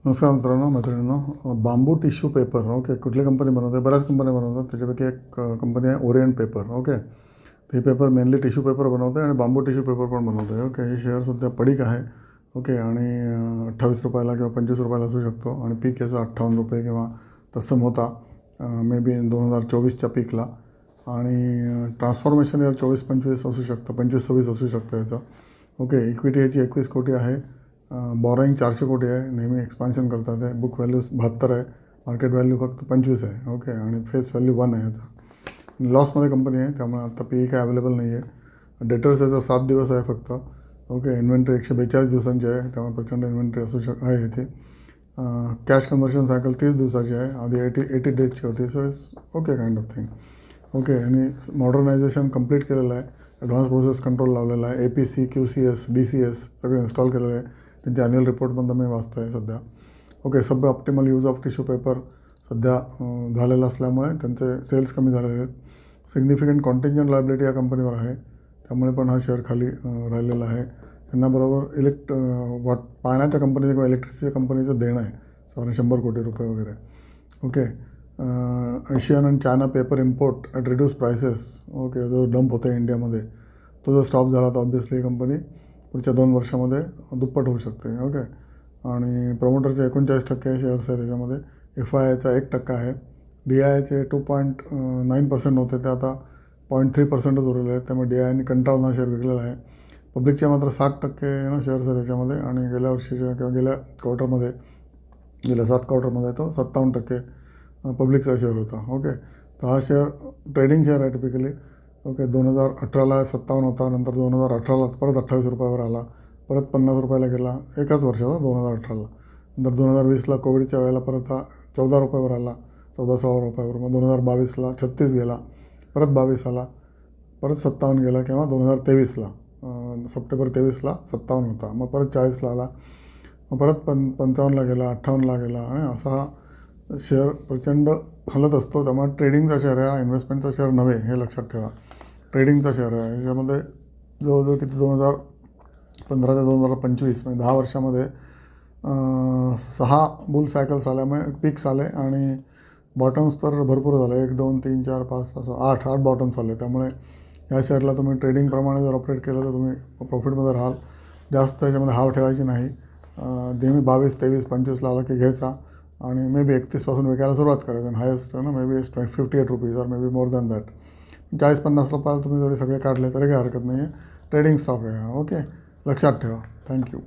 नमस्कार मित्रांनो मैत्रिणींनो, बांबू टिश्यू पेपर ओके कुठली कंपनी बनवते? बऱ्याच कंपन्या बनवतात. त्याच्यापैकी एक कंपनी आहे ओरिएंट पेपर. ओके, हे पेपर मेनली टिश्यू पेपर बनवते आणि बांबू टिश्यू पेपर पण बनवते. ओके, हे शेअर सध्या पडीक आहे. ओके, आणि 28 रुपयाला किंवा 25 रुपयाला असू शकतो आणि पीक याचा 58 रुपये किंवा तत्सम होता मे बी 2024च्या पीकला. आणि ट्रान्सफॉर्मेशन यार 24-25 असू शकतं, 25-26 असू शकतं याचं. ओके, इक्विटी याची 21 कोटी आहे. बॉरोईंग 400 कोटी आहे. नेहमी एक्सपान्शन करतात आहे. बुक व्हॅल्यू 72 आहे. मार्केट व्हॅल्यू फक्त 25 आहे. ओके, आणि फेस व्हॅल्यू 1 आहे याचा. लॉसमध्ये कंपनी आहे, त्यामुळे आता पी काही अवेलेबल नाही आहे. डेटर्स याचा 7 दिवस आहे फक्त. ओके, इन्व्हेंटरी 142 दिवसांची आहे, त्यामुळे प्रचंड इन्व्हेंटरी असू आहे याची. कॅश कन्व्हर्शन सायकल 30 दिवसाची आहे. आधी 80 डेजची होती. So it's okay kind of thing. Okay, आणि मॉडर्नायझेशन कंप्लीट केलेलं आहे. ॲडव्हान्स प्रोसेस कंट्रोल लावलेला आहे. APC, QCS, DCS सगळे इन्स्टॉल केलेलं आहे. त्यांच्या ॲन्युअल रिपोर्टमधून मी वाचतो आहे सध्या. Okay, sub optimal use of tissue paper सध्या झालेलं असल्यामुळे त्यांचे सेल्स कमी झालेले आहेत. सिग्निफिकंट कॉन्टिंजंट लायबिलिटी या कंपनीवर आहे, त्यामुळे पण हा शेअर खाली राहिलेला आहे. त्यांना बरोबर पाण्याच्या कंपनीचं किंवा इलेक्ट्रिसिटीच्या कंपनीचं देणं आहे 100 कोटी रुपये वगैरे. ओके, एशियन आणि China paper import at reduce prices. Okay, जो डंप होते इंडियामध्ये तो जर स्टॉप झाला तर ऑब्व्हियसली ही कंपनी पुढच्या 2 वर्षामध्ये दुप्पट होऊ शकते. ओके, आणि प्रमोटरचे 39% शेअर्स आहे त्याच्यामध्ये. FIIचा 1% आहे. DIIचे 2.9% होते, ते आता 0.3%च उरलेले आहेत. त्यामुळे DIIने कंटाळून हा शेअर विकलेला आहे. पब्लिकचे मात्र 60% शेअर्स आहे त्याच्यामध्ये. आणि गेल्या वर्षीच्या किंवा गेल्या क्वार्टरमध्ये गेल्या 7 क्वार्टरमध्ये तो 57% पब्लिकचा शेअर होता. ओके, तर हा शेअर ट्रेडिंग शेअर आहे टिपिकली. ओके, 2018ला 57 होता, नंतर 2018लाच परत 28 रुपयावर आला, परत 50 रुपयाला गेला एकाच वर्षाचा 2018ला. नंतर 2020ला कोविडच्या वेळेला परत हा 14 रुपयावर आला, 14-16 रुपयावर. मग 2022ला 36 गेला, परत 22 आला, परत 57 गेला, किंवा 2023ला सप्टेंबर 23ला 57 होता, मग परत 40ला आला, मग परत 55ला गेला, 58ला गेला. आणि असा हा शेअर प्रचंड हलत असतो. त्यामुळे ट्रेडिंगचा शेअर आहे, हा इन्व्हेस्टमेंटचा शेअर नव्हे, हे लक्षात ठेवा. ट्रेडिंगचा शेअर आहे. याच्यामध्ये जवळजवळ किती 2015 ते 2025 म्हणजे 10 वर्षामध्ये 6 बुल सायकल्स आल्यामुळे पीक्स आले आणि बॉटम्स तर भरपूर झाले. 1, 2, 3, 4, 5, 6, 8 बॉटम्स आले. त्यामुळे या शेअरला तुम्ही ट्रेडिंगप्रमाणे जर ऑपरेट केलं तर तुम्ही प्रॉफिटमध्ये राहाल. जास्त याच्यामध्ये हाव ठेवायची नाही. नेहमी 22, 23, 25ला आला की घ्यायचा आणि मे बी 31पासून विकायला सुरुवात करायची. आणि हायेस्ट ना मे बी 58 रुपीज और may be more than that. 40-50 रुपयाला तुम्ही जरी सगळे काढले तरी काही हरकत नाही आहे. ट्रेडिंग स्टॉक आहे हा. ओके, लक्षात ठेवा. थँक्यू.